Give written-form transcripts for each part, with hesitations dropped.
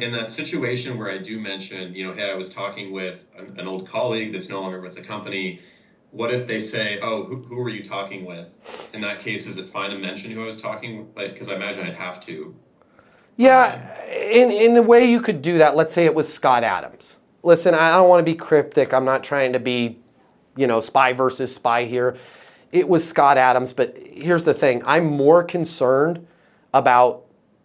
In that situation where I do mention, hey, I was talking with an old colleague that's no longer with the company, what if they say, oh, who were you talking with? In that case, is it fine to mention who I was talking with? Because I imagine I'd have to. Yeah, in the way you could do that, let's say it was Scott Adams. Listen, I don't want to be cryptic. I'm not trying to be, spy versus spy here. It was Scott Adams, but here's the thing. I'm more concerned about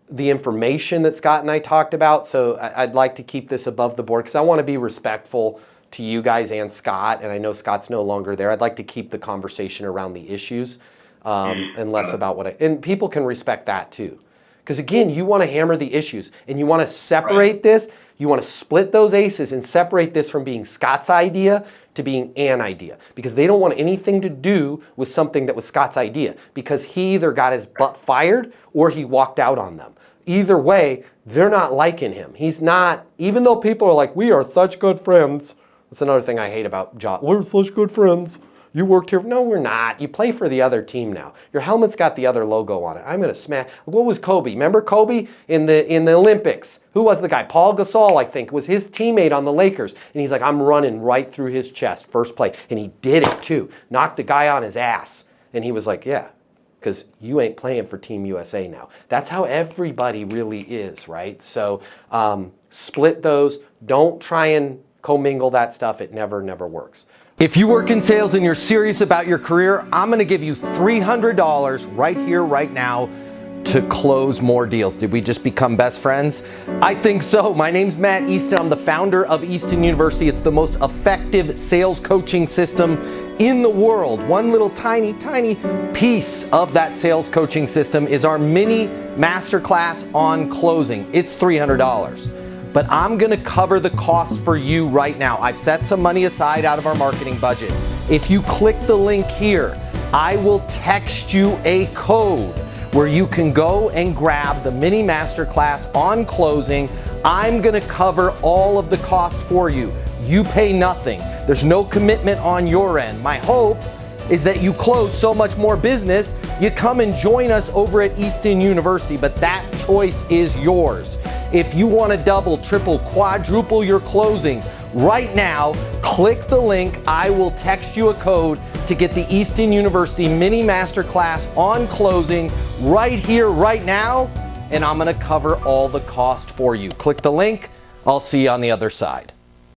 the information that Scott and I talked about, so I'd like to keep this above the board because I want to be respectful to you guys and Scott, and I know Scott's no longer there. I'd like to keep the conversation around the issues and less about and people can respect that too. Because again, you want to hammer the issues and you want to separate this. You want to split those aces and separate this from being Scott's idea to being an idea. Because they don't want anything to do with something that was Scott's idea. Because he either got his butt fired or he walked out on them. Either way, they're not liking him. He's not, even though people are like, we are such good friends. That's another thing I hate about Josh. We're such good friends. You worked here. No, we're not. You play for the other team now. Your helmet's got the other logo on it. I'm going to smash. What was Kobe? Remember Kobe in the Olympics? Who was the guy? Paul Gasol, I think, was his teammate on the Lakers. And he's like, I'm running right through his chest, first play. And he did it too. Knocked the guy on his ass. And he was like, yeah, because you ain't playing for Team USA now. That's how everybody really is, right? So split those. Don't try and commingle that stuff. It never works. If you work in sales and you're serious about your career, I'm going to give you $300 right here, right now to close more deals. Did we just become best friends? I think so. My name's Matt Easton. I'm the founder of Easton University. It's the most effective sales coaching system in the world. One little tiny piece of that sales coaching system is our mini masterclass on closing. It's $300. But I'm gonna cover the cost for you right now. I've set some money aside out of our marketing budget. If you click the link here, I will text you a code where you can go and grab the mini masterclass on closing. I'm gonna cover all of the cost for you. You pay nothing. There's no commitment on your end. My hope is that you close so much more business, you come and join us over at Easton University, but that choice is yours. If you want to double, triple, quadruple your closing right now, click the link. I will text you a code to get the Easton University Mini Masterclass on closing right here, right now, and I'm going to cover all the cost for you. Click the link. I'll see you on the other side.